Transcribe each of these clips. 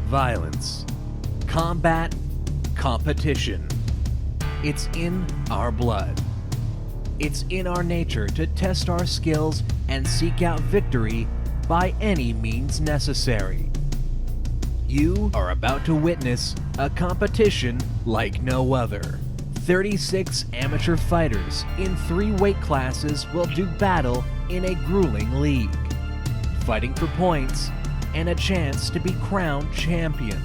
violence, combat, competition. It's in our blood. It's in our nature to test our skills and seek out victory by any means necessary. You are about to witness a competition like no other. 36 amateur fighters in 3 weight classes will do battle in a grueling league, fighting for points and a chance to be crowned champion.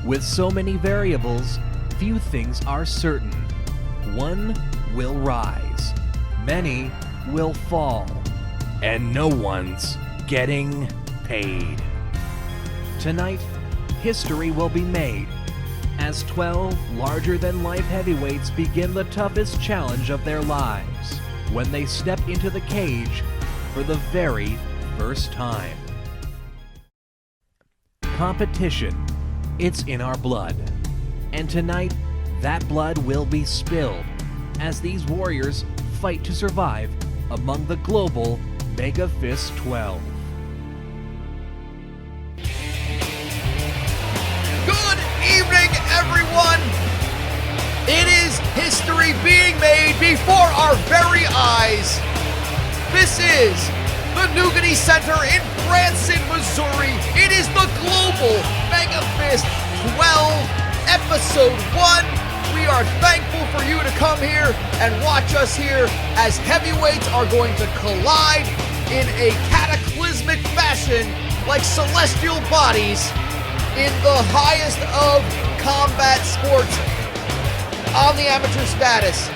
With so many variables, few things are certain. One will rise, many will fall, and no one's getting paid. Tonight, history will be made as 12 larger-than-life heavyweights begin the toughest challenge of their lives when they step into the cage for the very first time. Competition, it's in our blood. And tonight, that blood will be spilled as these warriors fight to survive among the global MEGAfist 12. Good evening, everyone! It is history being made before our very eyes. This is the Nougaty Center in Branson, Missouri. It is the global MEGAfist 12, Episode 1. We are thankful for you to come here and watch us here as heavyweights are going to collide in a cataclysmic fashion like celestial bodies in the highest of combat sports on the amateur status.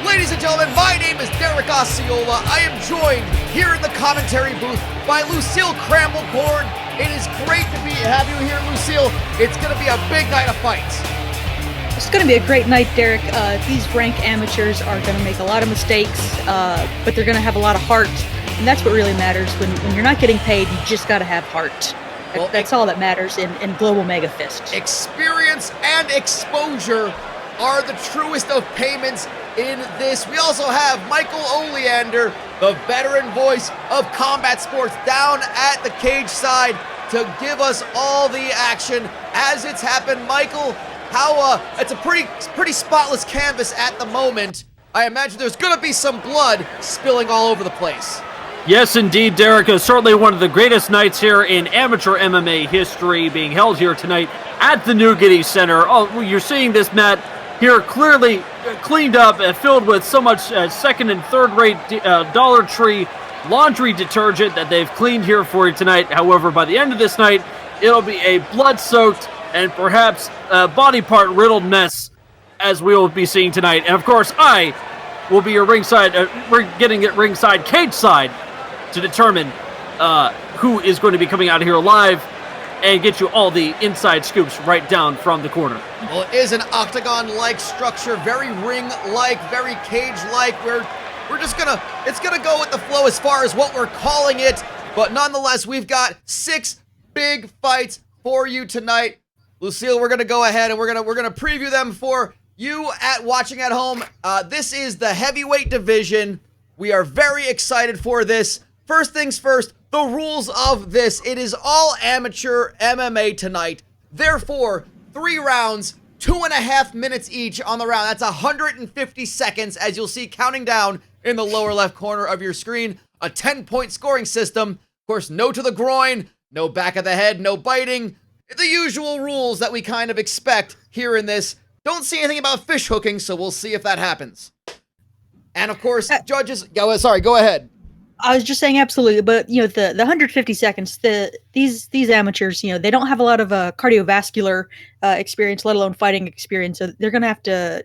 Ladies and gentlemen, my name is Derek Osceola. I am joined here in the commentary booth by Lucille Crammelcorn. It is great to have you here, Lucille. It's going to be a big night of fights. It's going to be a great night, Derek. These rank amateurs are going to make a lot of mistakes, but they're going to have a lot of heart, and that's what really matters. When you're not getting paid, you just got to have heart. Well, that's all that matters in Global MEGAfist. Experience and exposure are the truest of payments in this. We also have Michael Oleander, the veteran voice of combat sports, down at the cage side to give us all the action as it's happened. Michael, it's a pretty spotless canvas at the moment. I imagine there's going to be some blood spilling all over the place. Yes, indeed, Derek. Certainly one of the greatest nights here in amateur MMA history being held here tonight at the Nougaty Center. Oh, you're seeing this mat here clearly cleaned up and filled with so much second and third-rate Dollar Tree laundry detergent that they've cleaned here for you tonight. However, by the end of this night, it'll be a blood-soaked and perhaps body part-riddled mess as we will be seeing tonight. And of course, I will be your ringside, getting it ringside, cage side, to determine who is going to be coming out of here live and get you all the inside scoops right down from the corner. Well, it is an octagon-like structure, very ring-like, very cage-like. It's gonna go with the flow as far as what we're calling it, but nonetheless, we've got 6 big fights for you tonight. Lucille, we're gonna go ahead and we're gonna preview them for you watching at home. This is the heavyweight division. We are very excited for this. First things first, the rules of this. It is all amateur MMA tonight. Therefore, 3 rounds, 2.5 minutes each on the round. That's 150 seconds, as you'll see counting down in the lower left corner of your screen. A 10-point scoring system. Of course, no to the groin, no back of the head, no biting. The usual rules that we kind of expect here in this. Don't see anything about fish hooking, so we'll see if that happens. And of course, judges... go ahead. I was just saying absolutely, but the 150 seconds, these amateurs, they don't have a lot of cardiovascular experience, let alone fighting experience. So they're going to have to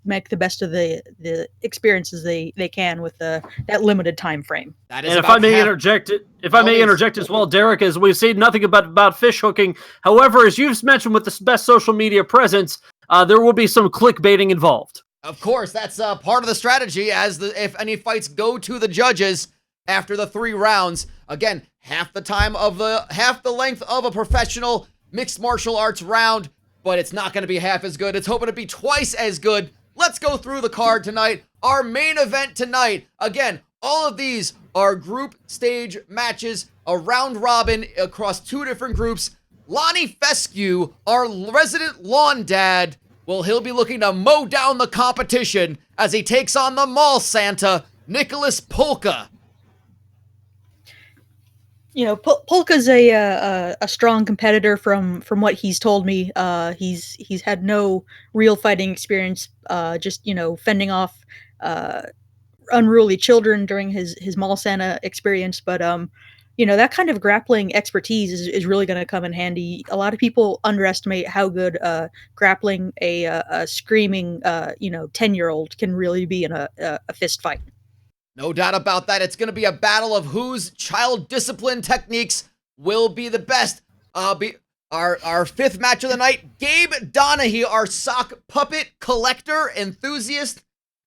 make the best of the experiences they can with that limited time frame. That is, and if I may interject as well, Derek, as we've seen nothing about fish hooking. However, as you've mentioned with the best social media presence, there will be some clickbaiting involved. Of course, that's part of the strategy. If any fights go to the judges after the 3 rounds, again, half the length of a professional mixed martial arts round, but it's not going to be half as good. It's hoping to be twice as good. Let's go through the card tonight. Our main event tonight, again, all of these are group stage matches, a round robin across 2 different groups. Lonnie Fescue, our resident lawn dad, well, he'll be looking to mow down the competition as he takes on the mall Santa, Nicholas Polka. Polka's a strong competitor from what he's told me. He's had no real fighting experience, just fending off uh, unruly children during his mall Santa experience. But that kind of grappling expertise is really going to come in handy. A lot of people underestimate how good grappling a screaming 10-year-old can really be in a fist fight. No doubt about that. It's going to be a battle of whose child discipline techniques will be the best. Our fifth match of the night, Gabe Donahue, our sock puppet collector, enthusiast,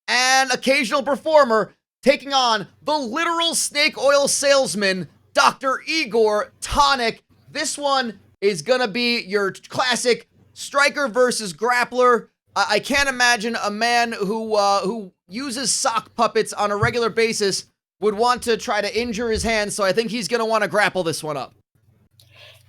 and occasional performer, taking on the literal snake oil salesman, Dr. Igor Tonic. This one is going to be your classic striker versus grappler. I can't imagine a man who uses sock puppets on a regular basis would want to try to injure his hands, so I think he's going to want to grapple this one up.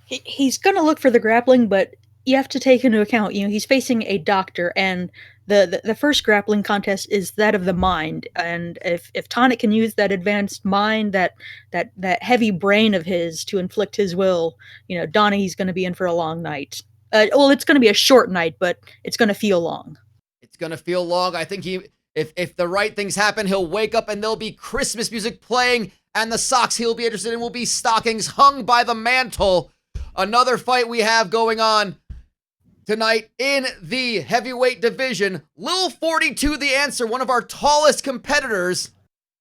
He's going to look for the grappling, but you have to take into account, he's facing a doctor, and the first grappling contest is that of the mind. And if Tonic can use that advanced mind, that heavy brain of his to inflict his will, Donaghy's going to be in for a long night. It's going to be a short night, but it's going to feel long. It's going to feel long. I think if the right things happen, he'll wake up and there'll be Christmas music playing, and the socks he'll be interested in will be stockings hung by the mantle. Another fight we have going on tonight in the heavyweight division. Lil 42 the answer, one of our tallest competitors,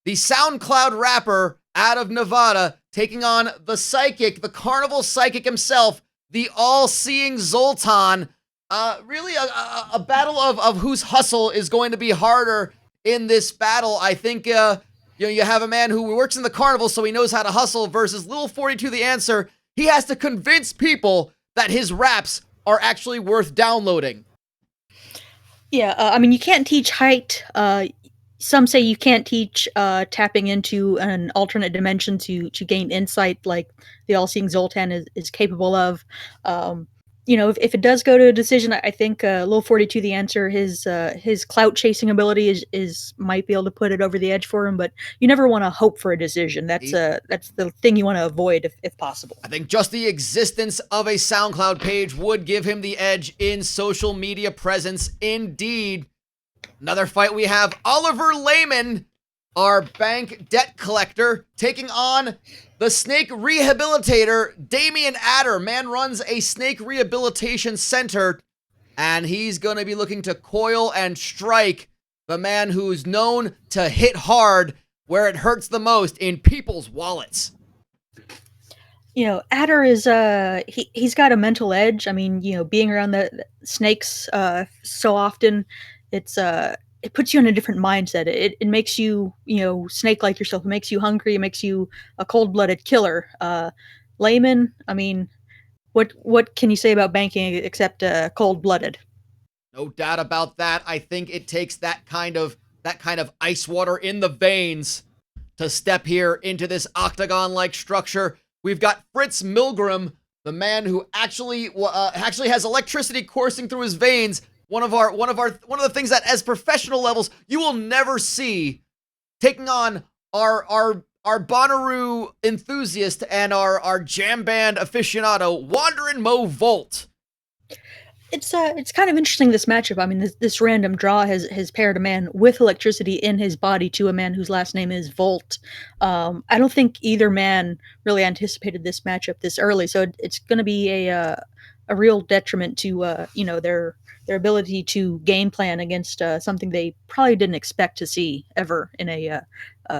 the SoundCloud rapper out of Nevada, taking on the psychic, the carnival psychic himself, the all-seeing Zoltan. Really a battle of whose hustle is going to be harder in this battle. I think you have a man who works in the carnival, so he knows how to hustle, versus Lil 42 the answer. He has to convince people that his raps are actually worth downloading. Yeah, you can't teach height. Some say you can't teach tapping into an alternate dimension to gain insight like the all-seeing Zoltan is capable of. If it does go to a decision, I think Lil 42 the answer, his clout chasing ability is might be able to put it over the edge for him, but you never want to hope for a decision. That's the thing you want to avoid if possible. I think just the existence of a SoundCloud page would give him the edge in social media presence. Indeed. Another fight we have, Oliver Lehman, our bank debt collector, taking on the snake rehabilitator, Damian Adder. Man runs a snake rehabilitation center, and he's going to be looking to coil and strike the man who's known to hit hard where it hurts the most, in people's wallets. Adder is he's got a mental edge. Being around the snakes so often, it puts you in a different mindset. It makes you, snake like yourself. It makes you hungry. It makes you a cold-blooded killer. Layman, what can you say about banking except cold-blooded? No doubt about that. I think it takes that kind of ice water in the veins to step here into this octagon-like structure. We've got Fritz Milgram, the man who actually has electricity coursing through his veins. One of the things that as professional levels you will never see, taking on our Bonnaroo enthusiast and our jam band aficionado, Wanderin' Mo Volt. It's kind of interesting, this matchup. This random draw has paired a man with electricity in his body to a man whose last name is Volt. I don't think either man really anticipated this matchup this early, so it's going to be a real detriment to their ability to game plan against something they probably didn't expect to see ever in a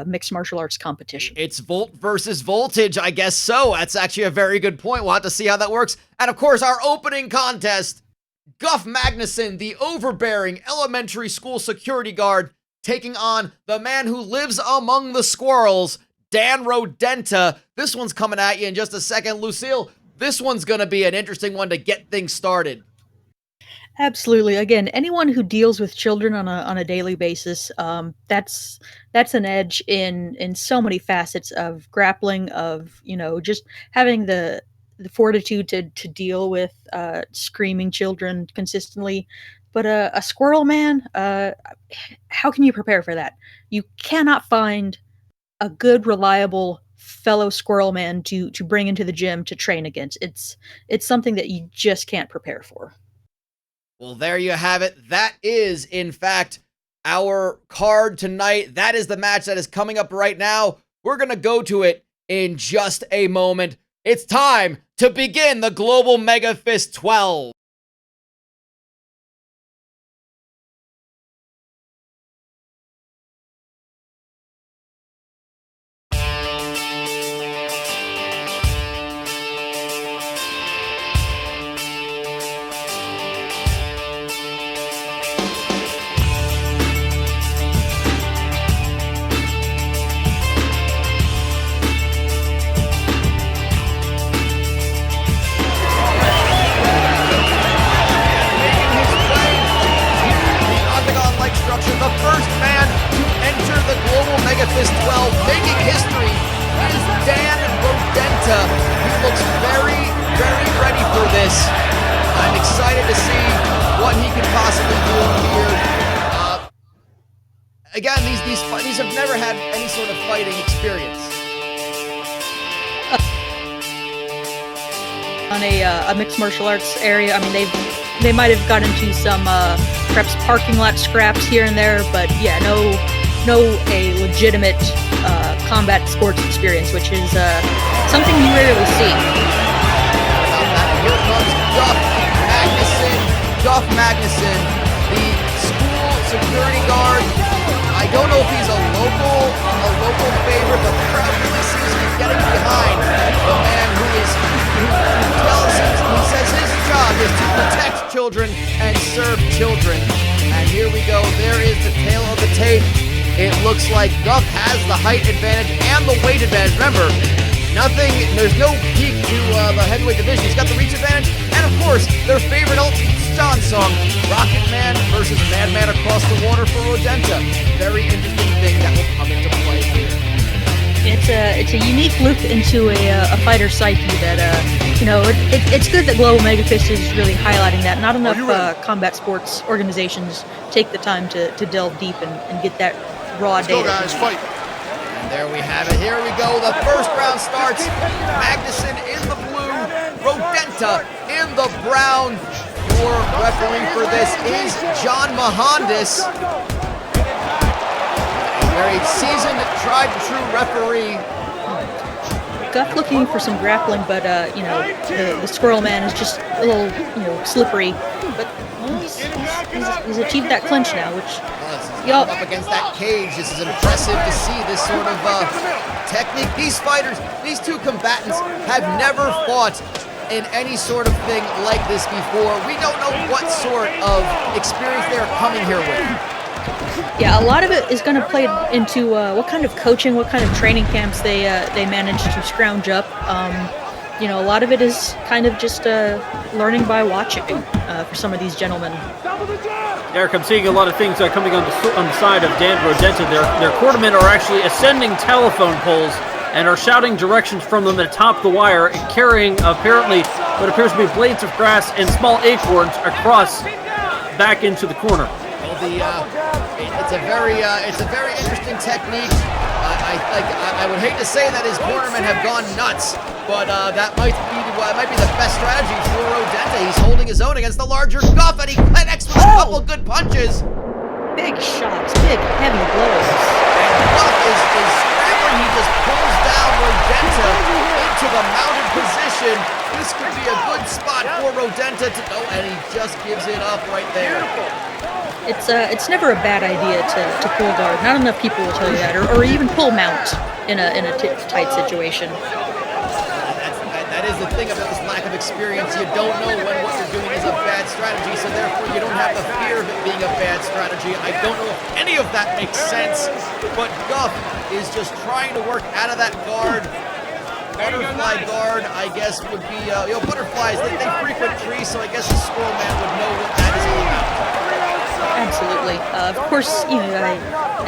mixed martial arts competition. It's Volt versus Voltage, I guess so. That's actually a very good point. We'll have to see how that works. And of course, our opening contest, Guff Magnuson, the overbearing elementary school security guard, taking on the man who lives among the squirrels, Dan Rodenta. This one's coming at you in just a second. Lucille, this one's going to be an interesting one to get things started. Absolutely. Again, anyone who deals with children on a daily basis, that's an edge in so many facets of grappling, of just having the the fortitude to deal with screaming children consistently. But a squirrel man, how can you prepare for that? You cannot find a good, reliable fellow squirrel man to bring into the gym to train against. It's something that you just can't prepare for. Well, there you have it. That is, in fact, our card tonight. That is the match that is coming up right now. We're going to go to it in just a moment. It's time to begin the Global MEGAfist 12. The first man to enter the Global MEGAfist 12, making history, is Dan Rodenta. He looks very, very ready for this. I'm excited to see what he can possibly do here. Again, these have never had any sort of fighting experience. On a mixed martial arts area, I mean, they might have got into some perhaps parking lot scraps here and there, but yeah, no a legitimate combat sports experience, which is something you rarely see. Here comes Duff Magnuson, the school security guard. I don't know if he's a local favorite, but the crowd really seems to be getting behind the man who says his job is to protect children and serve children. And here we go. There is the tail of the tape. It looks like Duff has the height advantage and the weight advantage. Remember, there's no peak to the heavyweight division. He's got the reach advantage. And of course, their favorite Elton John song, Rocket Man versus Madman Across the Water for Rodenta. Very interesting thing that will come into play here. It's a unique look into a fighter psyche that it's good that Global MEGAfist is really highlighting that. Not enough combat sports organizations take the time to delve deep and get that raw data. Go guys, fight. And there we have it. Here we go. The first round starts. Magnuson in the blue, Rodenta in the brown. Your referee for this is John Mahandis. Very seasoned, tried-and-true referee. Guff looking for some grappling, but the Squirrel Man is just a little slippery. But he's achieved that clinch now, which up against that cage. This is impressive to see this sort of technique. These fighters, these two combatants, have never fought in any sort of thing like this before. We don't know what sort of experience they're coming here with. Yeah, a lot of it is going to play into what kind of coaching, what kind of training camps they manage to scrounge up. A lot of it is kind of just learning by watching for some of these gentlemen. Eric, I'm seeing a lot of things coming on the side of Dan Rodenta. Their quartermen are actually ascending telephone poles and are shouting directions from them atop the wire and carrying apparently what appears to be blades of grass and small acorns across back into the corner. It's a very interesting technique. I would hate to say that his cornermen have gone nuts, but that might be the best strategy for Rodenta. He's holding his own against the larger Guff, and he connects with a couple good punches. Big shots, big heavy blows. And Guff is scrambling. He just pulls down Rodenta into the mounted position. This could be a good spot for Rodenta to go, and he just gives it up right there. It's never a bad idea to pull guard. Not enough people will tell you that, or even pull mount in a tight situation. That is the thing about this lack of experience. You don't know when what you're doing is a bad strategy, so therefore you don't have the fear of it being a bad strategy. I don't know if any of that makes sense, but Guff is just trying to work out of that guard. Butterfly guard, I guess, would be, butterflies, they frequent trees, so I guess the Squirrel Man would know what that is all about. Absolutely. Of course,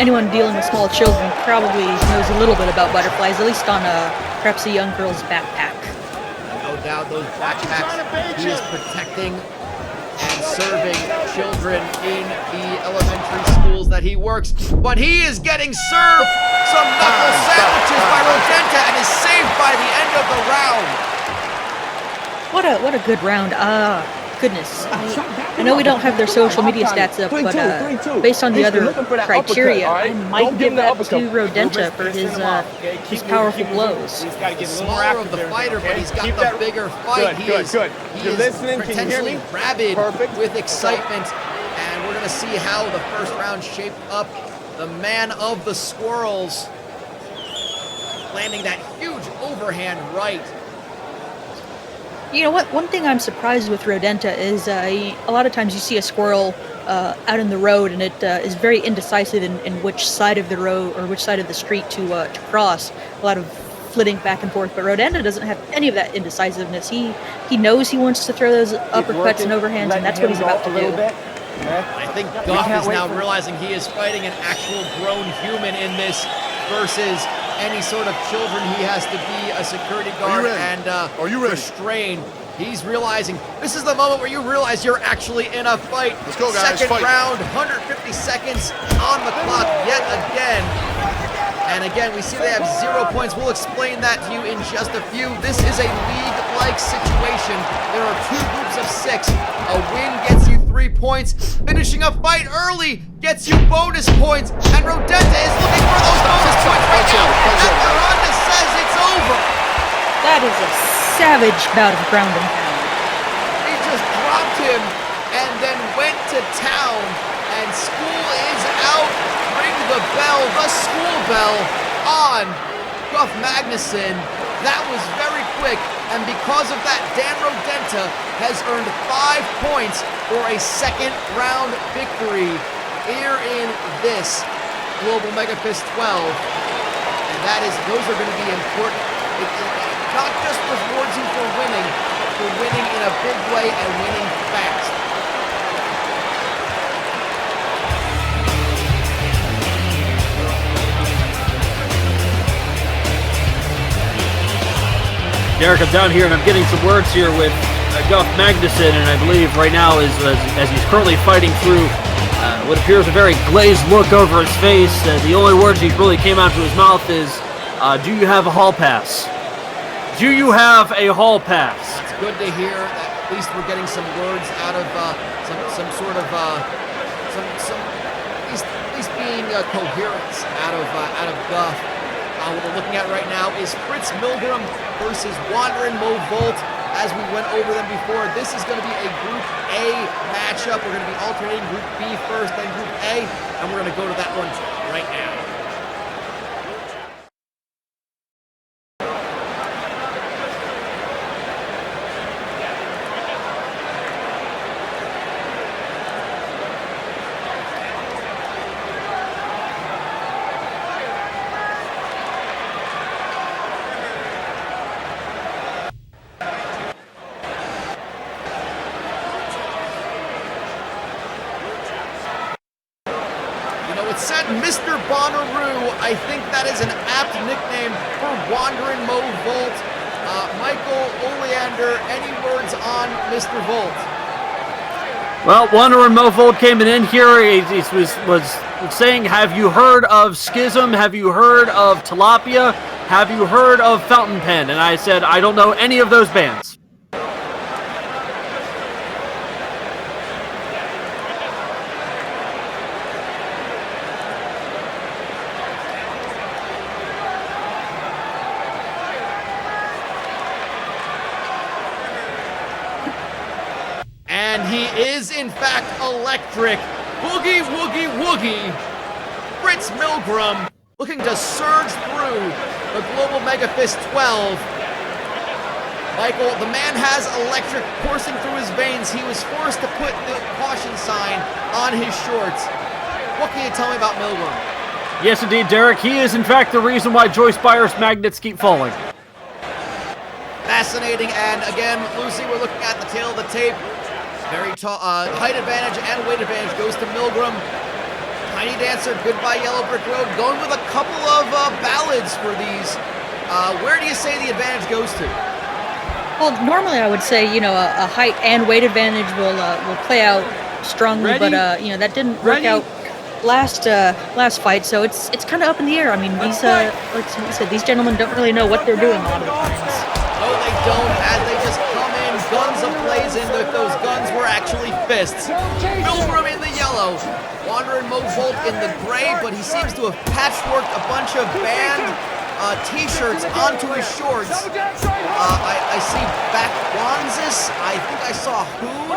anyone dealing with small children probably knows a little bit about butterflies, at least on perhaps a young girl's backpack. No out those backpacks. He is protecting and serving children in the elementary schools that he works. But he is getting served some knuckle sandwiches by Rodenta and is saved by the end of the round. What a good round. Goodness. I know we don't have their social media stats up, but based on the other criteria, I might give that to Rodenta for his powerful blows. He's got to get smaller of the fighter, but he's got the bigger fight. He is potentially rabid with excitement, and we're going to see how the first round shaped up. The man of the squirrels landing that huge overhand right. You know what? One thing I'm surprised with Rodenta is a lot of times you see a squirrel out in the road, and it is very indecisive in which side of the road or which side of the street to cross. A lot of flitting back and forth, but Rodenta doesn't have any of that indecisiveness. He knows he wants to throw those uppercuts and overhands, and that's what he's about to do. I think Goff is now realizing he is fighting an actual grown human in this versus any sort of children. He has to be a security guard and restrain. He's realizing this is the moment where you realize you're actually in a fight. Let's go, guys. Second round, 150 seconds on the clock yet again. And again, we see they have 0 points. We'll explain that to you in just a few. This is a league-like situation. There are 2 groups of 6. A win gets you 3 points. Finishing a fight early gets you bonus points. And Rodenta is looking for those bonus points right now. And Miranda says it's over. That is a savage bout of ground and pound. He just dropped him and then went to town. And school is out. Ring the bell, the school bell on Guff Magnuson. That was very quick, and because of that, Dan Rodenta has earned 5 points for a second round victory here in this Global MEGAfist 12. And those are going to be important. Not just rewards you for winning, but for winning in a big way and winning fast. Derek, I'm down here and I'm getting some words here with Guff Magnuson, and I believe right now as he's currently fighting through what appears a very glazed look over his face. The only words he really came out to his mouth is, do you have a hall pass? Do you have a hall pass? It's good to hear that at least we're getting some words out of some sort of at least being coherence out of Guff. What we're looking at right now is Fritz Milgram versus Wanderin Mo Volt. As we went over them before, this is going to be a Group A matchup. We're going to be alternating Group B first, then Group A, and we're going to go to that one right now. It's said Mr. Bonnaroo. I think that is an apt nickname for Wanderin Mo Volt. Michael Oleander, any words on Mr. Volt? Well, Wanderin Mo Volt came in here. He was saying, have you heard of Schism? Have you heard of Tilapia? Have you heard of Fountain Pen? And I said, I don't know any of those bands. And he is, in fact, electric. Boogie, woogie, woogie. Fritz Milgram looking to surge through the Global MEGAfist 12. Michael, the man has electric coursing through his veins. He was forced to put the caution sign on his shorts. What can you tell me about Milgram? Yes, indeed, Derek. He is, in fact, the reason why Joyce Byers' magnets keep falling. Fascinating, and again, Lucy, we're looking at the tail of the tape. Very tall, height advantage and weight advantage goes to Milgram. Tiny Dancer, Goodbye Yellow Brick Road, going with a couple of ballads for these. Where do you say the advantage goes to? Well, normally I would say, a height and weight advantage will play out strongly, but that didn't work out last fight, so it's kind of up in the air. I mean, these like you said, these gentlemen don't really know what they're doing a lot of the times. No, they don't, as they just come in, guns ablazing. Those guns were actually fists. Milgram in the yellow, Wanderer Movolt in the gray, but he seems to have patchworked a bunch of band t-shirts onto his shorts. I see Bakwanzis. I think I saw Hoon.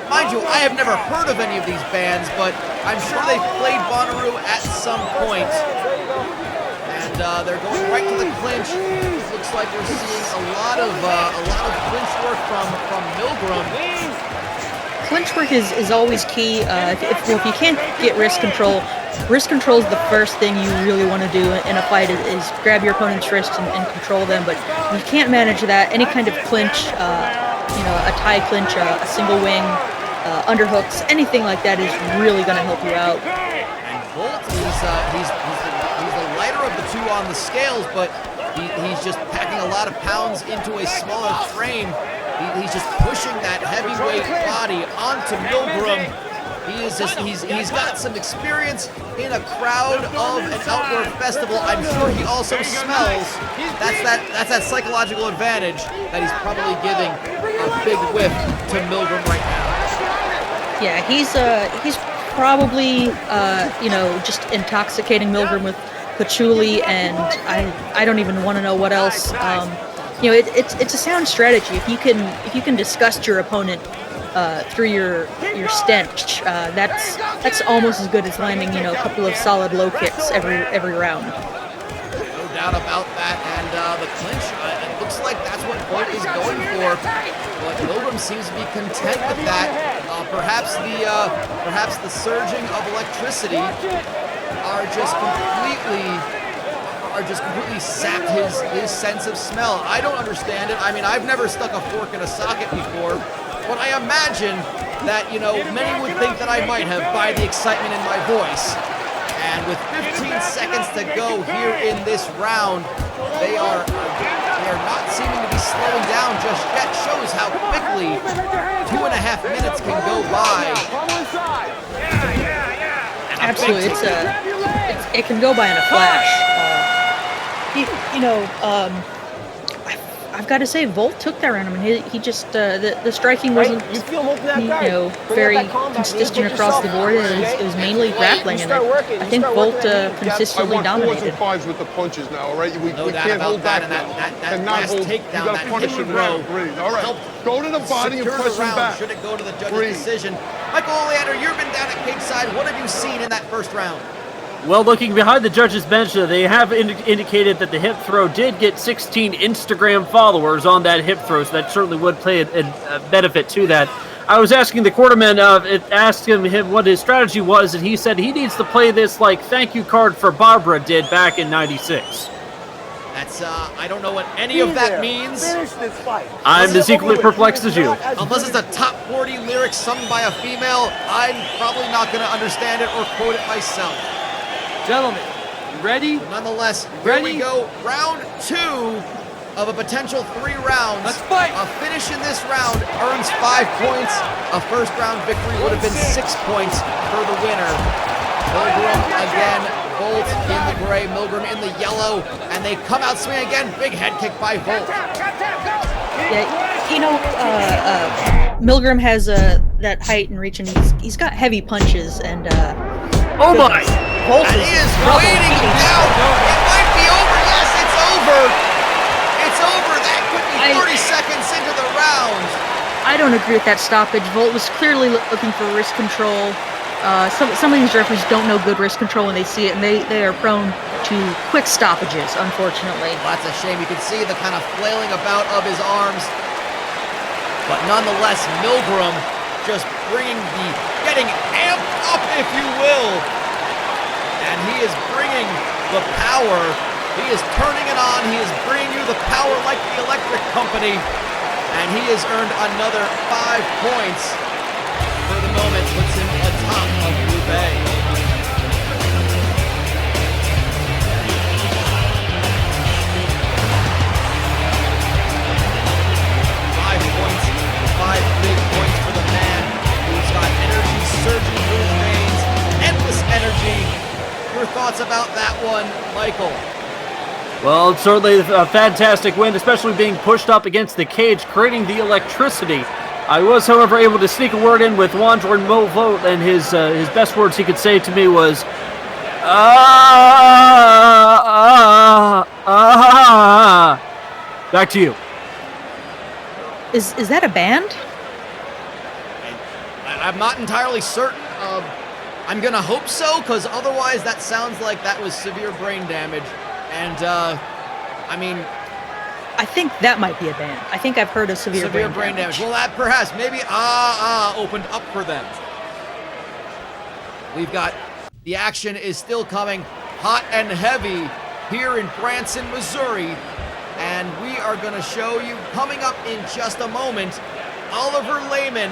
Mind you, I have never heard of any of these bands, but I'm sure they played Bonnaroo at some point. And they're going right to the clinch. Looks like we're seeing a lot of clinch work from Milgram. Clinch work is always key. If you can't get wrist control is the first thing you really want to do in a fight is grab your opponent's wrist and control them. But if you can't manage that, any kind of clinch, a tie clinch, a single wing, underhooks, anything like that is really going to help you out. And Bolt, he's the lighter of the two on the scales, but he's just packing a lot of pounds into a smaller frame. He's just pushing that heavyweight body onto Milgram. He's got some experience in a crowd of an outdoor festival. I'm sure he also smells. That's that psychological advantage that he's probably giving a big whiff to Milgram right now. Yeah, he's probably just intoxicating Milgram with patchouli, and I don't even want to know what else. It's a sound strategy. If you can disgust your opponent through your stench, that's almost as good as landing a couple of solid low kicks every round. No doubt about that. And the clinch, it looks like that's what Bolt is going for. But Milgram seems to be content with that. Perhaps the surging of electricity are just completely sapped his sense of smell. I don't understand it. I mean, I've never stuck a fork in a socket before, but I imagine that, many would think that I might have by the excitement in my voice. And with 15 seconds to go here in this round, they are not seeming to be slowing down just yet. Shows how quickly 2.5 minutes can go by. Absolutely, it can go by in a flash. I've got to say, Volt took that round. I mean, he just the striking wasn't very consistent across the board. It was mainly grappling, and I think Volt consistently dominated. With the punches now, all right? We can't hold back. And that last takedown, that hidden row, all right, go to the body and press him back. Should it go to the judge's decision? Michael Oleander, you've been down at cage side. What have you seen in that first round? Well, looking behind the judges' bench, they have indicated that the hip throw did get 16 Instagram followers on that hip throw, so that certainly would play a benefit to that. I was asking the quarterman, asked him what his strategy was, and he said he needs to play this like thank you card for Barbara did back in '96. That's, I don't know what any of that means. I'm as equally perplexed as you. Unless it's a top 40 lyric sung by a female, I'm probably not going to understand it or quote it myself. Gentlemen, you ready? But nonetheless, here we go. Round 2 of a potential 3 rounds. Let's fight! A finish in this round earns 5 points. A first round victory would have been 6 points for the winner. Milgram again, Volt in the gray, Milgram in the yellow, and they come out swinging again. Big head kick by Volt. Yeah, Milgram has that height and reach, and he's got heavy punches, and oh my! Volt and he is waiting now. It might be over. Yes, it's over. It's over. That could be 30 seconds into the round. I don't agree with that stoppage. Volt was clearly looking for wrist control. Some of these referees don't know good wrist control when they see it, and they are prone to quick stoppages, unfortunately. Well, that's a shame. You can see the kind of flailing about of his arms. But nonetheless, Milgram just getting amped up, if you will. And he is bringing the power. He is turning it on. He is bringing you the power like the electric company. And he has earned another 5 points. For the moment, puts him atop of Group A. about that one, Michael? Well, it's certainly a fantastic win, especially being pushed up against the cage, creating the electricity. I was, however, able to sneak a word in with Wandron Movote, and his best words he could say to me was, Back to you. Is that a band? I'm not entirely certain. I'm gonna hope so, because otherwise that sounds like that was severe brain damage. And, I mean... I think that might be a band. I think I've heard of severe brain damage. Well, that perhaps, maybe opened up for them. We've got... The action is still coming hot and heavy here in Branson, Missouri. And we are gonna show you, coming up in just a moment, Oliver Lehman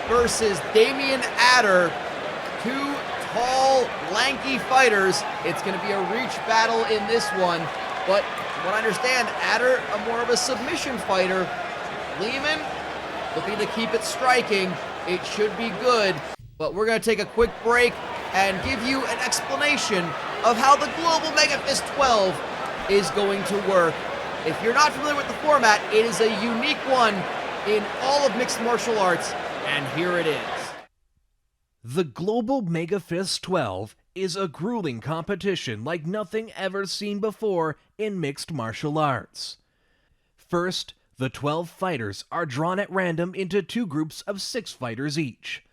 versus Damian Adder. Two tall, lanky fighters. It's going to be a reach battle in this one, but from what I understand, Adder, more of a submission fighter. Lehman looking to keep it striking. It should be good, but we're going to take a quick break and give you an explanation of how the Global MEGAfist 12 is going to work. If you're not familiar with the format, it is a unique one in all of mixed martial arts, and here it is. The Global MEGAfist 12 is a grueling competition like nothing ever seen before in mixed martial arts. First, the 12 fighters are drawn at random into two groups of 6 fighters each.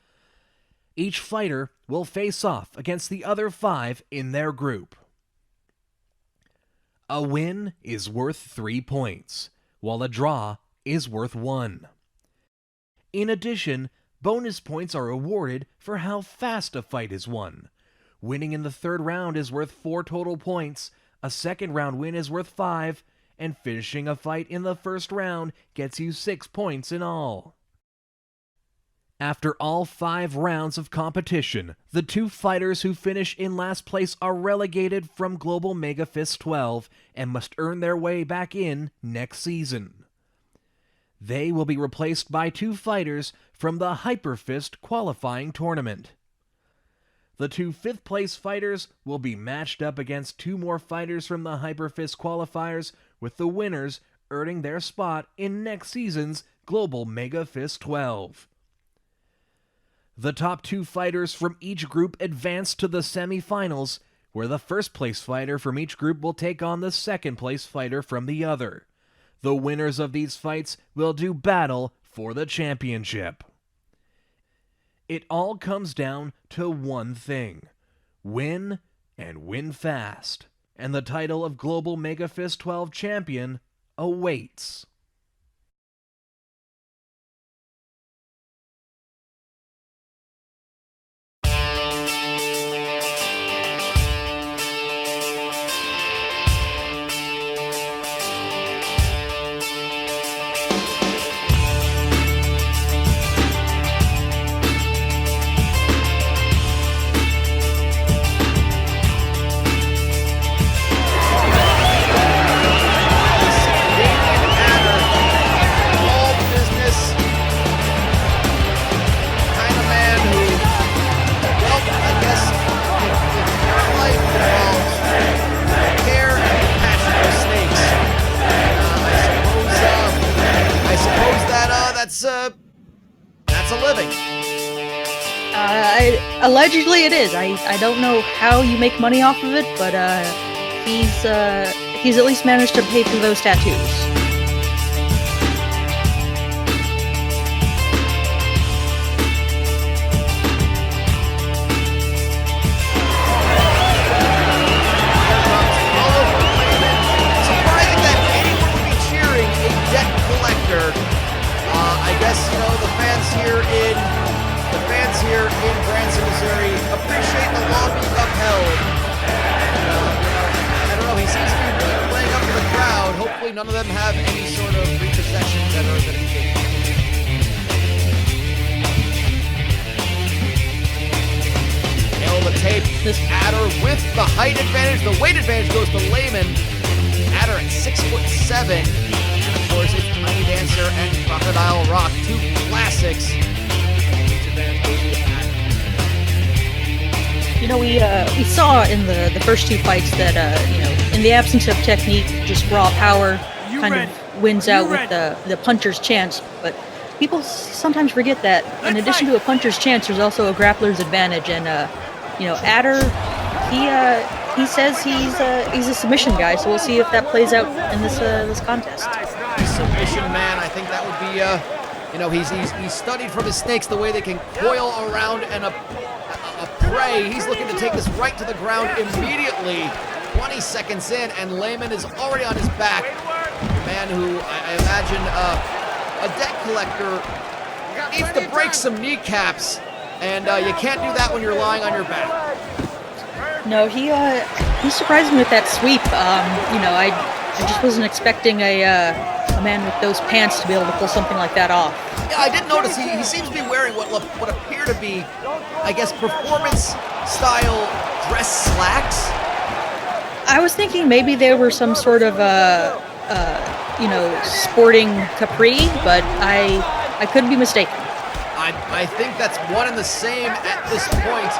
Each fighter will face off against the other 5 in their group. A win is worth 3 points, while a draw is worth 1. In addition, bonus points are awarded for how fast a fight is won. Winning in the third round is worth 4 total points, a second round win is worth 5, and finishing a fight in the first round gets you 6 points in all. After all 5 rounds of competition, the 2 fighters who finish in last place are relegated from Global MEGAfist 12 and must earn their way back in next season. They will be replaced by 2 fighters from the Hyperfist qualifying tournament. The 2 fifth-place fighters will be matched up against 2 more fighters from the Hyperfist qualifiers, with the winners earning their spot in next season's Global MEGAfist 12. The top 2 fighters from each group advance to the semifinals, where the first-place fighter from each group will take on the second-place fighter from the other. The winners of these fights will do battle for the championship. It all comes down to one thing: win, and win fast. And the title of Global MEGAfist 12 champion awaits. That's a living. Allegedly it is. I don't know how you make money off of it, but he's at least managed to pay for those tattoos. Surprising that anyone would be cheering a debt collector. I guess, you know, the fans here in Branson, Missouri appreciate the law being upheld. I don't know, he seems to be playing up to the crowd. Hopefully none of them have any sort of repossessions that are going to be nail the tape. This Adder with the height advantage. The weight advantage goes to Lehman. Adder at 6'7". And of course, it's Tiny Dancer and Crocodile Rock, 2 classics. We saw in the first two fights that in the absence of technique, just raw power kind of wins out with the puncher's chance. But people sometimes forget that in addition to a puncher's chance, there's also a grappler's advantage. And Adder, he says he's a submission guy, so we'll see if that plays out in this contest. Submission man, I think that would be he's studied from his snakes the way they can coil around a prey. He's looking to take this right to the ground immediately. 20 seconds in, and Lehman is already on his back. A man who I imagine a debt collector needs to break some kneecaps, and you can't do that when you're lying on your back. No, he surprised me with that sweep. I just wasn't expecting a man with those pants to be able to pull something like that off. Yeah, I did notice he seems to be wearing what appear to be, I guess, performance-style dress slacks. I was thinking maybe they were some sort of sporting capri, but I could be mistaken. I think that's one and the same at this point.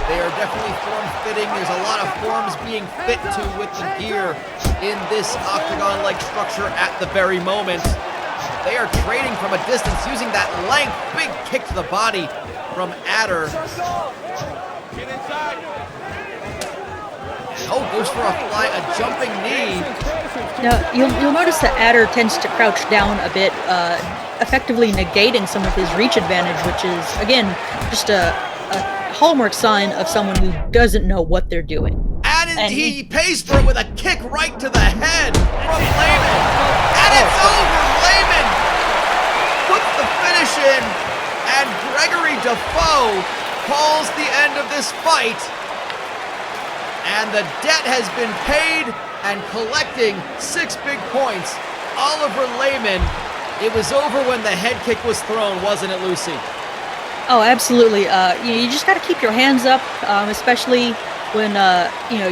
They are definitely form-fitting. There's a lot of forms being fit to with the gear in this octagon-like structure at the very moment. They are trading from a distance using that length. Big kick to the body from Adder. Oh, goes for a jumping knee. Now, you'll notice that Adder tends to crouch down a bit, effectively negating some of his reach advantage, which is, again, just a hallmark sign of someone who doesn't know what they're doing. And he pays for it with a kick right to the head from Lehman. And it's over. Lehman puts the finish in, and Gregory Defoe calls the end of this fight. And the debt has been paid, and collecting 6 big points, Oliver Lehman. It was over when the head kick was thrown, wasn't it, Lucy? Oh, absolutely. You just got to keep your hands up, especially when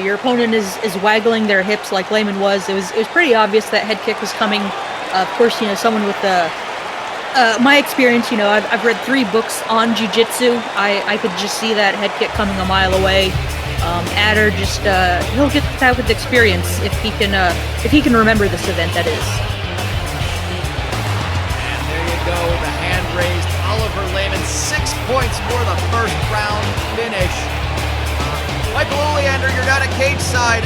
your opponent is waggling their hips like Lehman was. It was pretty obvious that head kick was coming. Of course, someone with my experience. I've read 3 books on jiu-jitsu. I could just see that head kick coming a mile away. Adder just he'll get that with experience if he can remember this event. That is. And there you go, the hand raised. Oliver Lehman, 6 points for the first round finish. Michael Oleander, you're down at cage side.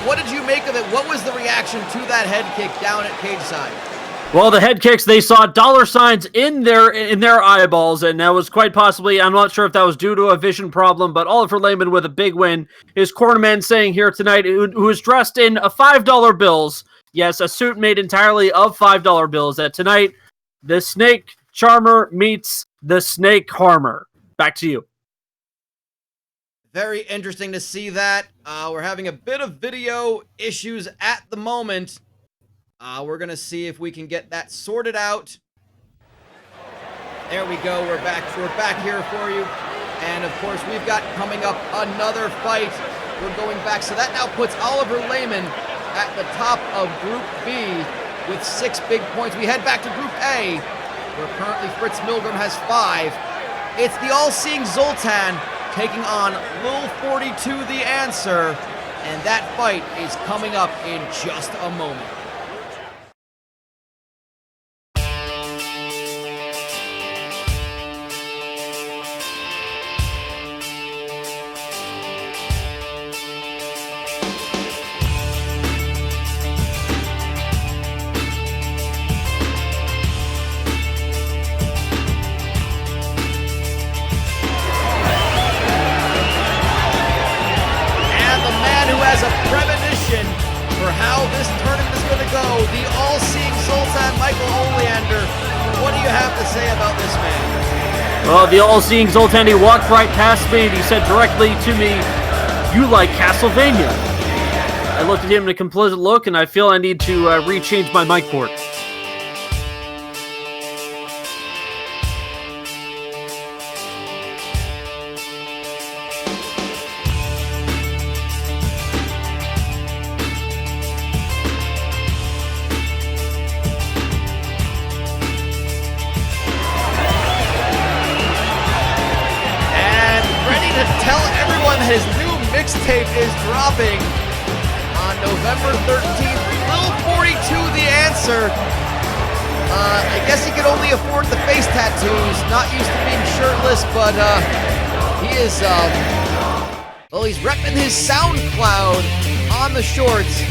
What did you make of it? What was the reaction to that head kick down at cage side? Well, the head kicks, they saw dollar signs in their eyeballs, and that was quite possibly, I'm not sure if that was due to a vision problem, but Oliver Lehman with a big win. His cornerman saying here tonight, who is dressed in $5 bills, yes, a suit made entirely of $5 bills, that tonight the snake charmer meets the snake harmer. Back to you. Very interesting to see that. We're having a bit of video issues at the moment. We're going to see if we can get that sorted out. There we go. We're back here for you. And of course, we've got coming up another fight. We're going back. So that now puts Oliver Lehman at the top of Group B with 6 big points. We head back to Group A, where currently Fritz Milgram has 5. It's the all-seeing Zoltan taking on Lil 42 the Answer. And that fight is coming up in just a moment. A premonition for how this tournament is going to go. The all-seeing Zoltan Michael Oleander. What do you have to say about this man? Well, the all-seeing Zoltan, he walked right past me and he said directly to me, "You like Castlevania." I looked at him in a complacent look and I feel I need to rechange my mic port. that his new mixtape is dropping on November 13th. Lil 42, The Answer. I guess he could only afford the face tattoos. Not used to being shirtless, but he is, well, he's repping his SoundCloud on the shorts.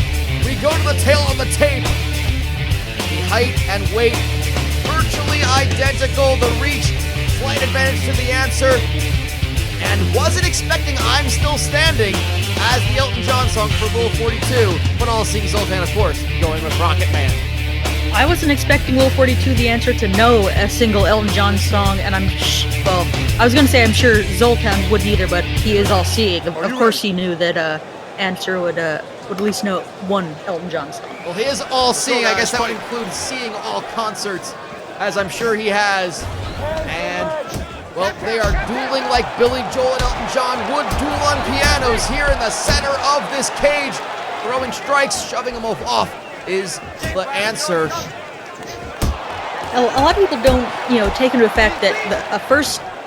We go to the tail on the tape. The height and weight, virtually identical. The reach, slight advantage to The Answer. And wasn't expecting I'm Still Standing as the Elton John song for Lil 42, but all seeing Zoltan, of course, going with Rocket Man. I wasn't expecting Lil 42, The Answer, to know a single Elton John song, and well, I was going to say I'm sure Zoltan wouldn't either, but he is all-seeing. Of course he knew that Answer would at least know one Elton John song. Well, he is all-seeing. I guess that would include seeing all concerts, as I'm sure he has. And, well, they are dueling like Billy Joel and Elton John would duel on pianos here in the center of this cage. Throwing strikes, shoving them off is The Answer. A lot of people don't, take into effect that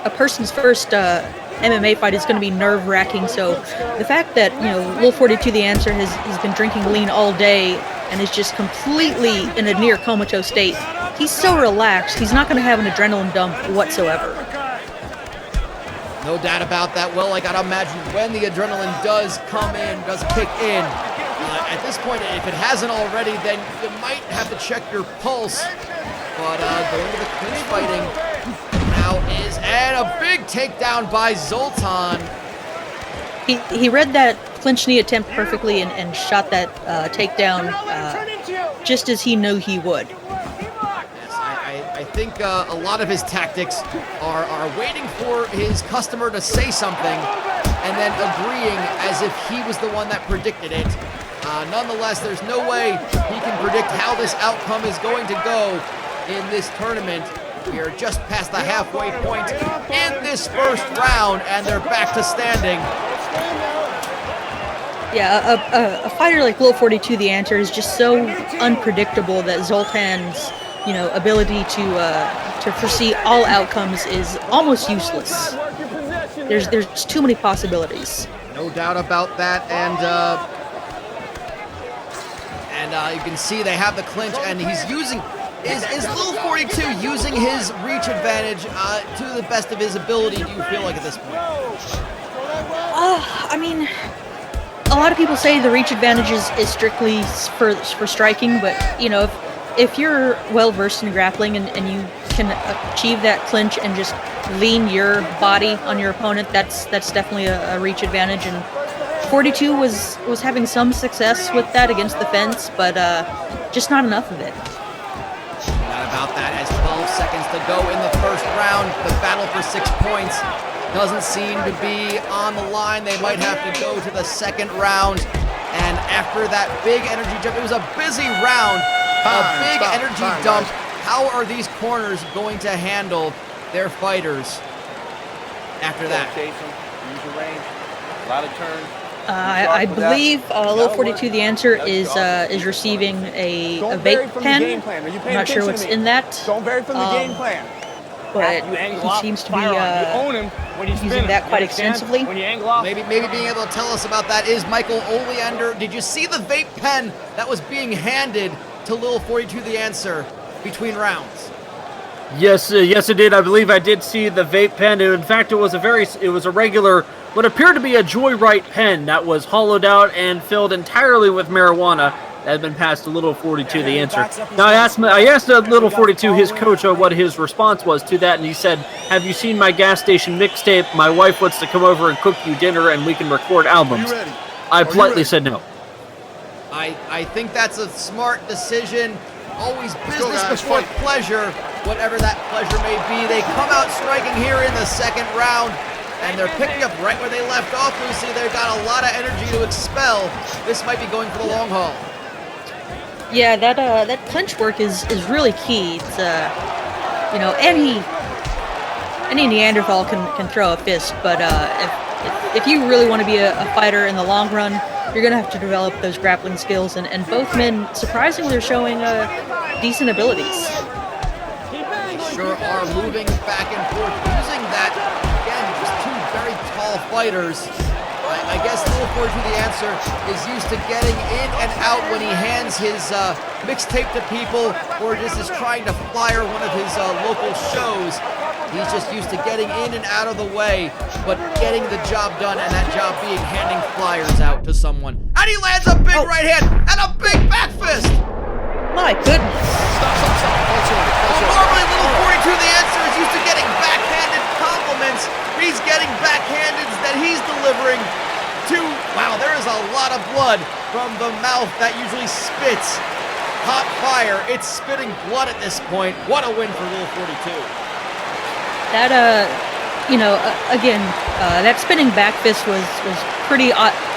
a person's first MMA fight is going to be nerve-wracking. So the fact that Lil 42, The Answer, has been drinking lean all day and is just completely in a near comatose state. He's so relaxed. He's not going to have an adrenaline dump whatsoever. No doubt about that. Well, I gotta imagine when the adrenaline does kick in. At this point, if it hasn't already, then you might have to check your pulse. But going to the clinch fighting now and a big takedown by Zoltan. He read that clinch knee attempt perfectly and shot that takedown just as he knew he would. I think a lot of his tactics are waiting for his customer to say something and then agreeing as if he was the one that predicted it. Nonetheless, there's no way he can predict how this outcome is going to go in this tournament. We are just past the halfway point in this first round, and they're back to standing. Yeah, a fighter like Lil 42, The Answer, is just so unpredictable that Zoltan's ability to foresee all outcomes is almost useless. There's too many possibilities. No doubt about that, and you can see they have the clinch, and he's using. Is Lil 42 using his reach advantage to the best of his ability? Do you feel like at this point? I mean, a lot of people say the reach advantage is strictly for striking, but if you're well versed in grappling and you can achieve that clinch and just lean your body on your opponent, that's definitely a reach advantage. And 42 was having some success with that against the fence, but just not enough of it. Not about that, as 12 seconds to go in the first round. The battle for 6 points doesn't seem to be on the line. They might have to go to the second round. And after that big energy jump, it was a busy round, a big energy dump. How are these corners going to handle their fighters after that? Chase them, use your range, a lot of turns. I believe Lil 42, The Answer, is receiving a vape pen. I'm not sure what's in that. Don't vary from the game plan. But he seems to be using that quite extensively. When you angle off, Maybe being able to tell us about that is Michael Oleander. Did you see the vape pen that was being handed to Lil 42, The Answer between rounds? Yes, I did. I believe I did see the vape pen. In fact, it was a regular, what appeared to be a Joyride pen that was hollowed out and filled entirely with marijuana that had been passed to Little 42, The Answer. Now, I asked Little 42, his coach, what his response was to that, and he said, "Have you seen my gas station mixtape? My wife wants to come over and cook you dinner, and we can record albums." I politely said no. I think that's a smart decision. Always business before pleasure, whatever that pleasure may be. They come out striking here in the second round, and they're picking up right where they left off, Lucy. They've got a lot of energy to expel. This might be going for the long haul. Yeah, that clinch work is really key. It's any Neanderthal can throw a fist, but if you really want to be a fighter in the long run, you're going to have to develop those grappling skills, and both men surprisingly are showing decent abilities. They sure are moving back and forth, using that, again, just two very tall fighters. I guess Little 42 the Answer is used to getting in and out when he hands his mixtape to people or just is trying to flyer one of his local shows. He's just used to getting in and out of the way, but getting the job done, and that job being handing flyers out to someone. And he lands a big right hand and a big back fist! My goodness. Normally, Little 42 the Answer is used to getting backhanded compliments. He's getting backhanded that he's delivering to, wow, there is a lot of blood from the mouth that usually spits hot fire. It's spitting blood at this point. What a win for Little 42. That, again, that spinning back fist was pretty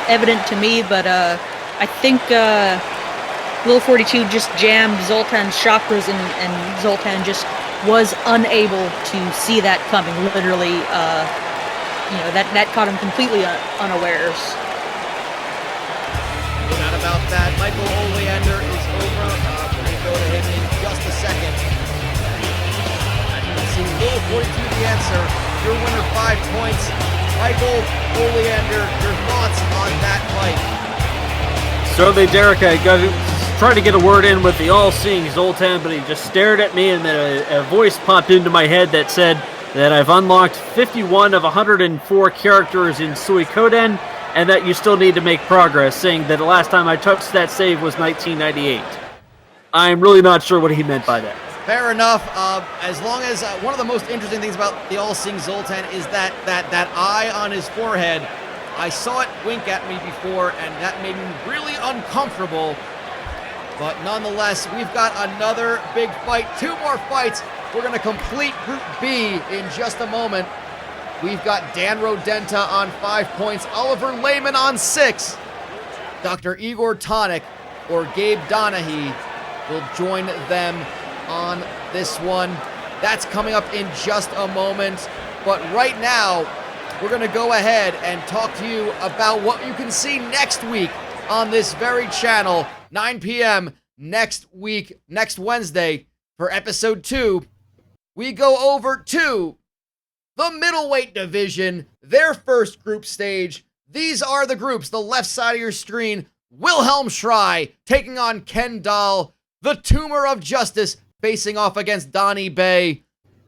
evident to me, but I think Little 42 just jammed Zoltan's chakras, and Zoltan just was unable to see that coming. Literally, that caught him completely unawares. No doubt about that. Michael Oleander is over. We're going to go to him in just a second. Little 42 the Answer, your winner 5 points. Michael Oleander, your thoughts on that fight? Certainly, Derek, I tried to get a word in with the all-seeing Zoltan, but he just stared at me, and then a voice popped into my head that said that I've unlocked 51 of 104 characters in Suikoden, and that you still need to make progress, saying that the last time I touched that save was 1998. I'm really not sure what he meant by that. Fair enough. As long as one of the most interesting things about the all-seeing Zoltan is that eye on his forehead. I saw it wink at me before, and that made me really uncomfortable. But nonetheless, we've got another big fight. 2 more fights. We're going to complete Group B in just a moment. We've got Dan Rodenta on 5 points, Oliver Lehman on 6. Dr. Igor Tonic or Gabe Donahue will join them on this one. That's coming up in just a moment. But right now, we're going to go ahead and talk to you about what you can see next week on this very channel, 9 p.m. next week, next Wednesday, for episode 2. We go over to the middleweight division, their first group stage. These are the groups. The left side of your screen, Wilhelm Schrei taking on Ken Dahl, the Tumor of Justice facing off against Donnie Bay,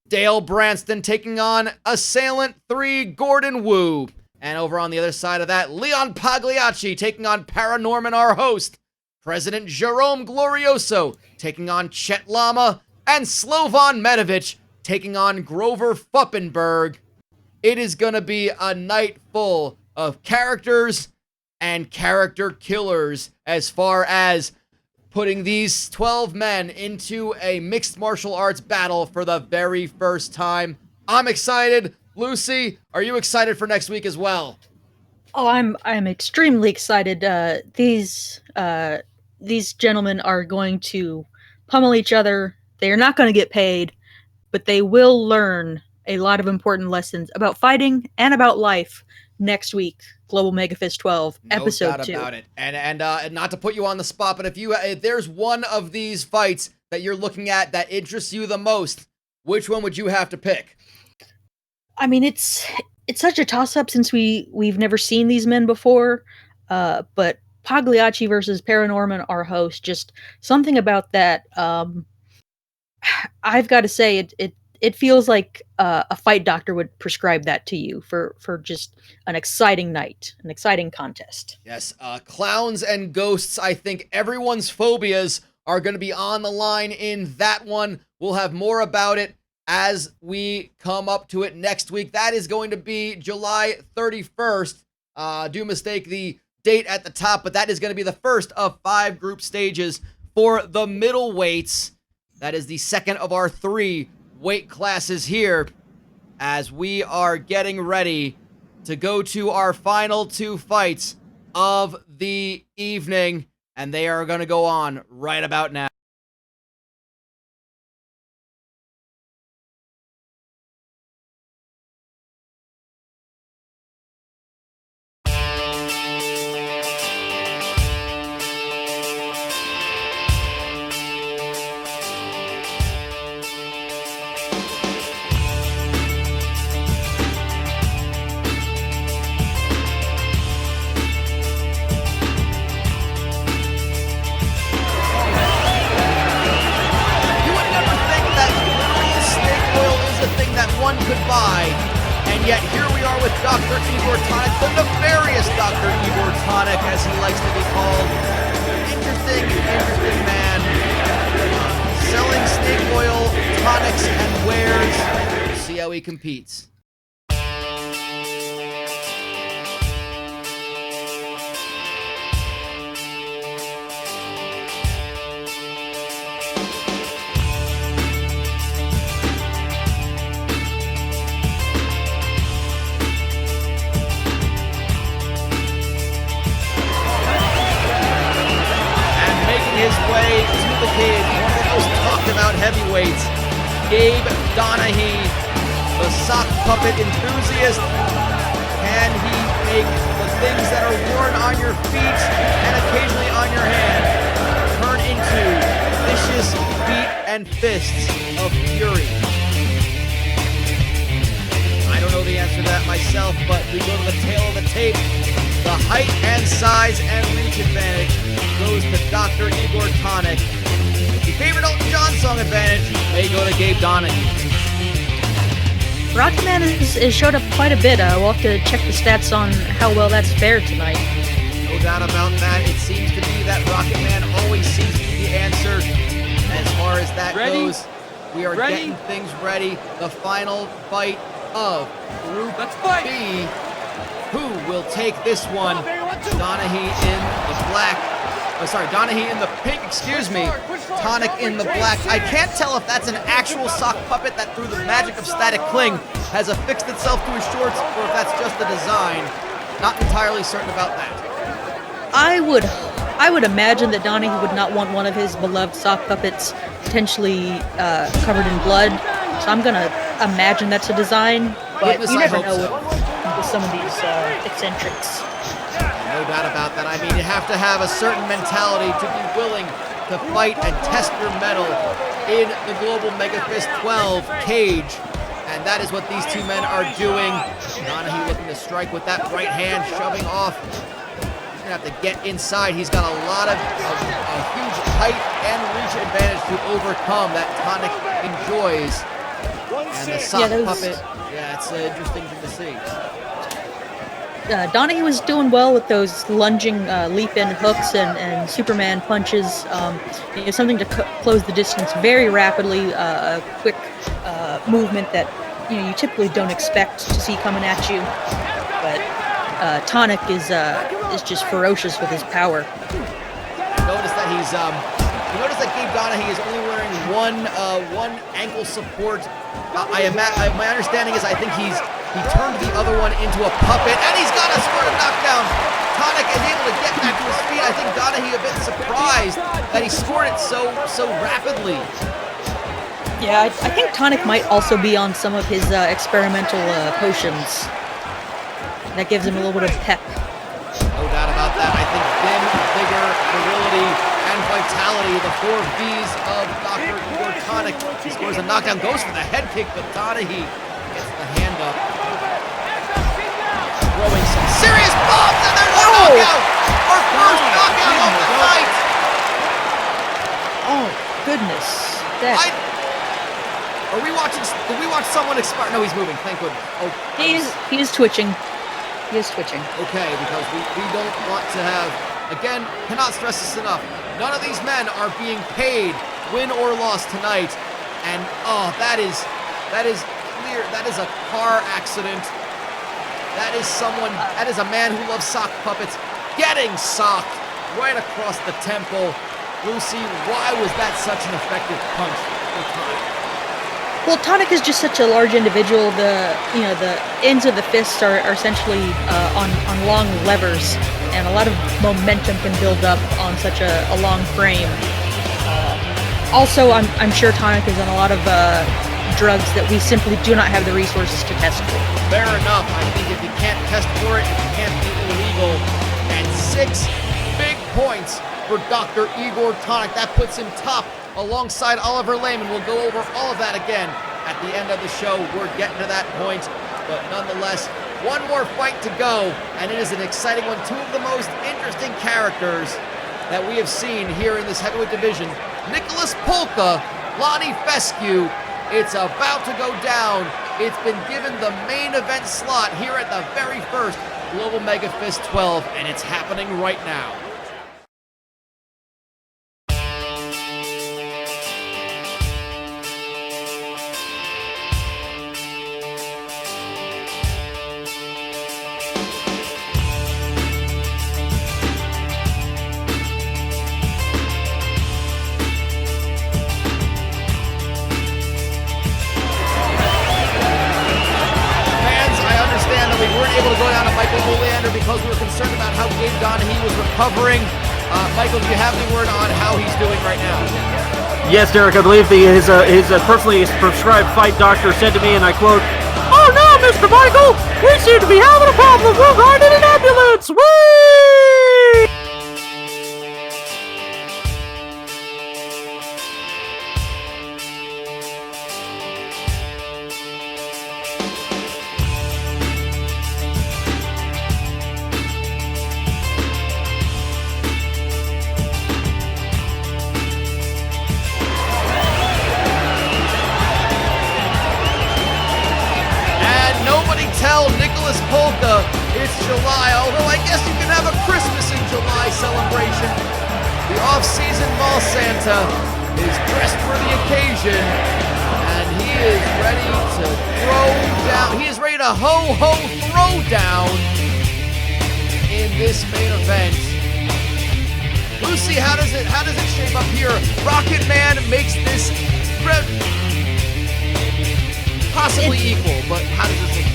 Dale Branston taking on Assailant 3 Gordon Wu, and over on the other side of that, Leon Pagliacci taking on Paranorman, our host, President Jerome Glorioso taking on Chet Lama, and Slovan Medovich taking on Grover Fuppenberg. It is going to be a night full of characters and character killers as far as putting these 12 men into a mixed martial arts battle for the very first time. I'm excited. Lucy, are you excited for next week as well? Oh, I'm extremely excited. These gentlemen are going to pummel each other. They are not going to get paid, but they will learn a lot of important lessons about fighting and about life next week. Global MEGAfist 12, episode 2. No doubt about it. And not to put you on the spot, but if there's one of these fights that you're looking at that interests you the most, which one would you have to pick? I mean, it's such a toss-up since we've never seen these men before, but Pagliacci versus Paranorman, our host, just something about that. I've got to say, it feels like a fight doctor would prescribe that to you for just an exciting night, an exciting contest. Yes, clowns and ghosts. I think everyone's phobias are going to be on the line in that one. We'll have more about it as we come up to it next week. That is going to be July 31st. Do mistake the date at the top, but that is going to be the first of 5 group stages for the middleweights. That is the second of our 3 weight classes here as we are getting ready to go to our final 2 fights of the evening, and they are going to go on right about now. one could buy. And yet here we are with Dr. Igor Tonic, the nefarious Dr. Igor Tonic, as he likes to be called. Interesting man. Selling snake oil, tonics, and wares. We'll see how he competes. His way to the cage, one of the most talked about heavyweights, Gabe Donahue, the sock puppet enthusiast. Can he make the things that are worn on your feet and occasionally on your hand turn into vicious feet and fists of fury? I don't know the answer to that myself, but we go to the tail of the tape. The height and size and reach advantage goes to Dr. Igor Tonic. The favorite Elton John song advantage may go to Gabe Donahue. Rocket Man has showed up quite a bit. We'll have to check the stats on how well that's fared tonight. No doubt about that. It seems to be that Rocket Man always seems to be the answer as far as that goes. We are getting things ready. The final fight of Group B. Who will take this one? Donahue in the black. Donahue in the pink, excuse me. Tonic in the black. I can't tell if that's an actual sock puppet that through the magic of static cling has affixed itself to his shorts or if that's just a design. Not entirely certain about that. I would imagine that Donahue would not want one of his beloved sock puppets potentially covered in blood. So I'm gonna imagine that's a design, but you never know with some of these eccentrics. No doubt about that. I mean, you have to have a certain mentality to be willing to fight and test your mettle in the Global MEGAfist 12 cage. And that is what these two men are doing. Donahue looking to strike with that right hand, shoving off. He's going to have to get inside. He's got a lot of a huge height and reach advantage to overcome that Tonic enjoys. And the sock puppet, it's an interesting thing to see. Donahue was doing well with those lunging leap-in hooks and Superman punches. Something to close the distance very rapidly. A quick movement that you typically don't expect to see coming at you. But Tonic is just ferocious with his power. Notice that he's notice that Gabe Donahue is only wearing one ankle support. My understanding is I think he turned the other one into a puppet, and he's got a sort of knockdown. Tonic is able to get back to his feet. I think Donahue a bit surprised that he scored it so rapidly. Yeah, I think Tonic might also be on some of his experimental potions. That gives him a little bit of pep. No doubt about that. I think vim, vigor, virility, and vitality, the 4 V's of Dr. Igor Tonic. He scores a knockdown, goes for the head kick, but Donahue gets the hand up. Throwing some serious bombs, and there's a knockout! Our first knockout of the night! Oh, goodness. Did we watch someone expire? No, he's moving, thank goodness. Oh, he is twitching. He is twitching. Okay, because we don't want to have, again, cannot stress this enough, none of these men are being paid, win or loss tonight, and that is clear, that is a car accident, that is a man who loves sock puppets, getting socked right across the temple. Lucy, why was that such an effective punch for Tonic? Well, Tonic is just such a large individual. The ends of the fists are essentially on long levers, and a lot of momentum can build up on such a long frame. Also, I'm sure Tonic is on a lot of drugs that we simply do not have the resources to test for. Fair enough. I think if you can't test for it, it can't be illegal. And 6 big points for Dr. Igor Tonic. That puts him top alongside Oliver Lehman. We'll go over all of that again at the end of the show. We're getting to that point, but nonetheless, one more fight to go, and it is an exciting one. 2 of the most interesting characters that we have seen here in this heavyweight division. Nicholas Polka, Lonnie Fescue. It's about to go down It's been given the main event slot here at the very first Global MEGAfist 12, and it's happening right now. Able to go down to Michael Oleander because we were concerned about how Gabe Donahue was recovering. Michael, do you have any word on how he's doing right now? Yes, Derek, I believe his personally prescribed fight doctor said to me, and I quote, "Oh no, Mr. Michael, we seem to be having a problem. We're going in an ambulance. Whee!" Tell Nicholas Polka it's July, although I guess you can have a Christmas in July celebration. The off-season mall Santa is dressed for the occasion, and he is ready to throw down. He is ready to ho-ho throw down in this main event. Lucy, how does it shape up here? Rocket Man makes this possibly equal, but how does this look?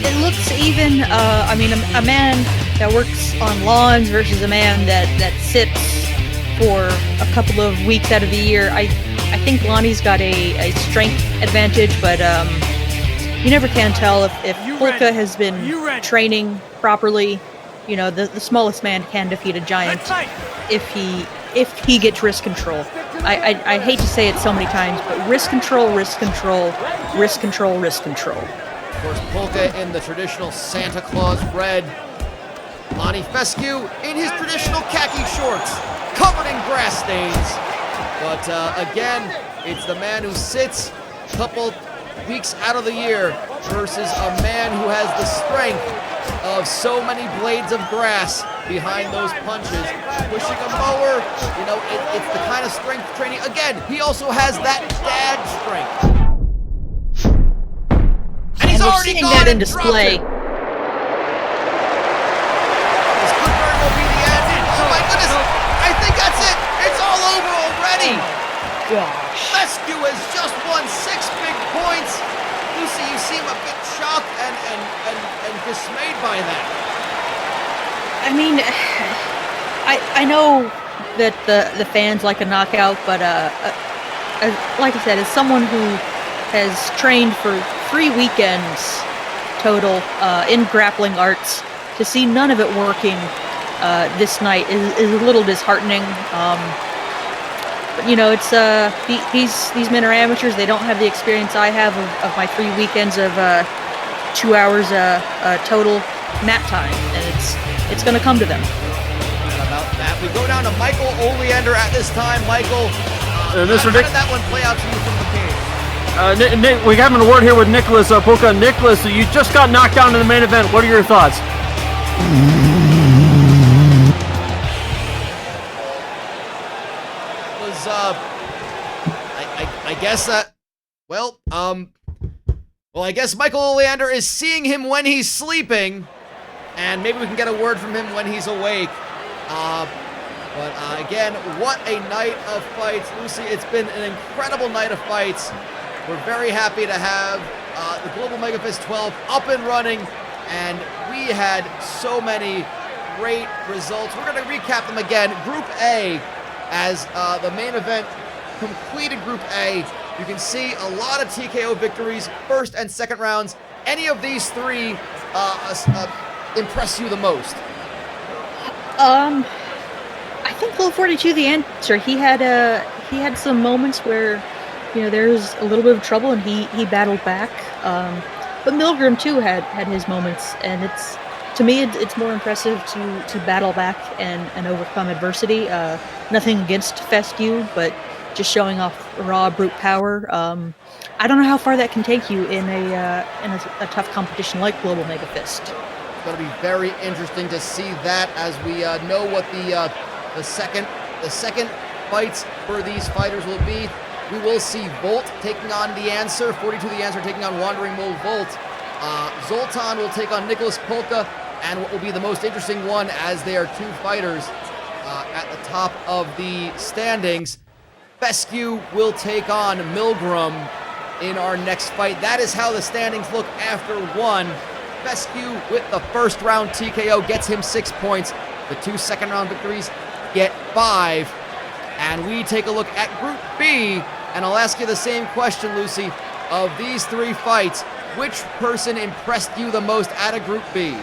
It looks even. I mean, a man that works on lawns versus a man that sits for a couple of weeks out of the year. I think Lonnie's got a strength advantage, but you never can tell if Polka has been training properly. You know, the smallest man can defeat a giant if he gets wrist control. I hate to say it so many times, but wrist control, wrist control, wrist control, wrist control. Of course, Polka in the traditional Santa Claus red. Lonnie Fescue in his traditional khaki shorts, covered in grass stains. But again, it's the man who sits a couple weeks out of the year versus a man who has the strength of so many blades of grass behind those punches. Pushing a mower, you know, it's the kind of strength training. Again, he also has that dad strength. And we're seeing that in display. This could very well be the end. Oh my goodness! I think that's it. It's all over already. Gosh. Fescue has just won 6 big points. Lucy, you seem a bit shocked and dismayed by that. I mean, I know that the fans like a knockout, but like I said, as someone who has trained for 3 weekends total in grappling arts, to see none of it working this night is a little disheartening. But you know, it's these men are amateurs. They don't have the experience I have of my 3 weekends of 2 hours total mat time, and it's going to come to them. And about that, we go down to Michael Oleander at this time. Michael, how Mr. did that one play out to you from the cage? Nick, we have a word here with Nicholas Polka. Nicholas, you just got knocked down in the main event. What are your thoughts? Was I guess that I guess Michael Oleander is seeing him when he's sleeping, and maybe we can get a word from him when he's awake. But again, what a night of fights, Lucy. It's been an incredible night of fights. We're very happy to have the Global MEGAfist 12 up and running, and we had so many great results. We're going to recap them again. Group A, as the main event completed Group A, you can see a lot of TKO victories, first and second rounds. Any of these three impress you the most? I think Little 42, the answer. He had some moments where, you know, there was a little bit of trouble and he battled back. But Milgram too had his moments, and to me it's more impressive to battle back and overcome adversity. Nothing against Fescue, but just showing off raw brute power. I don't know how far that can take you in a tough competition like Global MEGAfist. It's going to be very interesting to see that as we know what the second fights for these fighters will be. We will see Volt taking on The Answer, 42 The Answer taking on Wandering Mole Volt. Zoltan will take on Nicholas Polka, and what will be the most interesting one, as they are two fighters at the top of the standings, Fescue will take on Milgram in our next fight. That is how the standings look after one. Fescue with the first round TKO gets him 6 points. The 2 second round victories get 5. And we take a look at Group B, and I'll ask you the same question, Lucy. Of these 3 fights, which person impressed you the most out of Group B?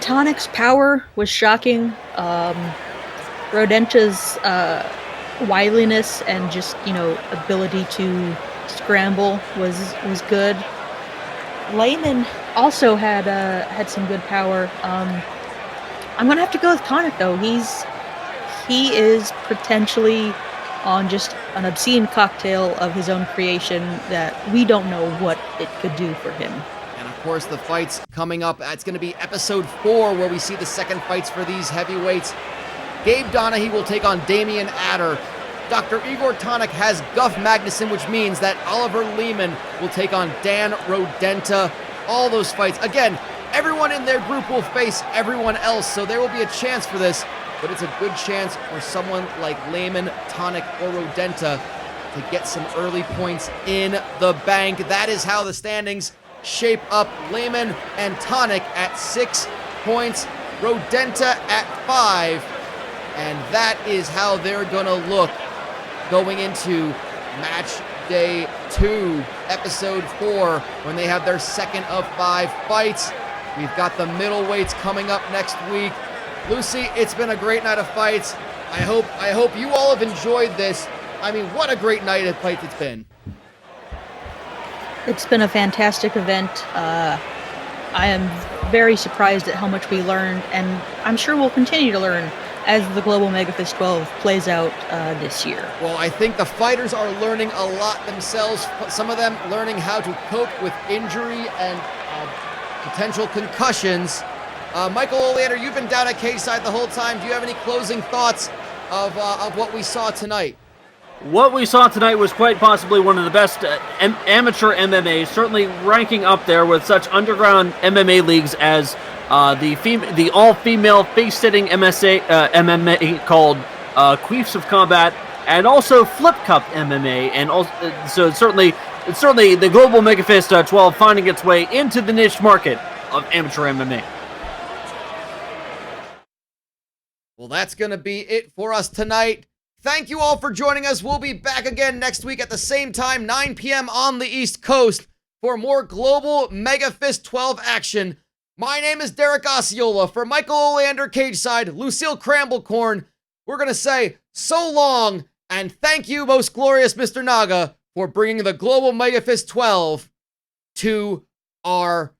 Tonic's power was shocking. Rodenta's wiliness and just, ability to scramble was good. Layman also had some good power. I'm gonna have to go with Tonic though. He is potentially on just an obscene cocktail of his own creation that we don't know what it could do for him. And of course, the fights coming up, it's going to be episode 4 where we see the second fights for these heavyweights. Gabe Donahue will take on Damian Adder. Dr. Igor Tonic has Guff Magnuson, which means that Oliver Lehman will take on Dan Rodenta. All those fights. Again, everyone in their group will face everyone else, so there will be a chance for this, but it's a good chance for someone like Lehman, Tonic, or Rodenta to get some early points in the bank. That is how the standings shape up. Lehman and Tonic at 6 points, Rodenta at 5, and that is how they're gonna look going into match day 2, episode 4, when they have their second of 5 fights. We've got the middleweights coming up next week. Lucy, it's been a great night of fights. I hope you all have enjoyed this. I mean, what a great night of fights it's been. It's been a fantastic event. I am very surprised at how much we learned, and I'm sure we'll continue to learn as the Global MEGAfist 12 plays out this year. Well, I think the fighters are learning a lot themselves. Some of them learning how to cope with injury and potential concussions. Michael Oleander, you've been down at cage side the whole time. Do you have any closing thoughts of what we saw tonight? What we saw tonight was quite possibly one of the best amateur MMA, certainly ranking up there with such underground MMA leagues as the all-female face-sitting MMA called Queefs of Combat, and also Flip Cup MMA, and also, so it's certainly the Global MEGAfist 12 finding its way into the niche market of amateur MMA. Well, that's going to be it for us tonight. Thank you all for joining us. We'll be back again next week at the same time, 9 p.m. on the East Coast, for more Global MEGAfist 12 action. My name is Derek Osceola. For Michael Oleander Cageside, Lucille Cramblecorn, we're going to say so long, and thank you, most glorious Mr. Naga, for bringing the Global MEGAfist 12 to our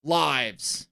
lives.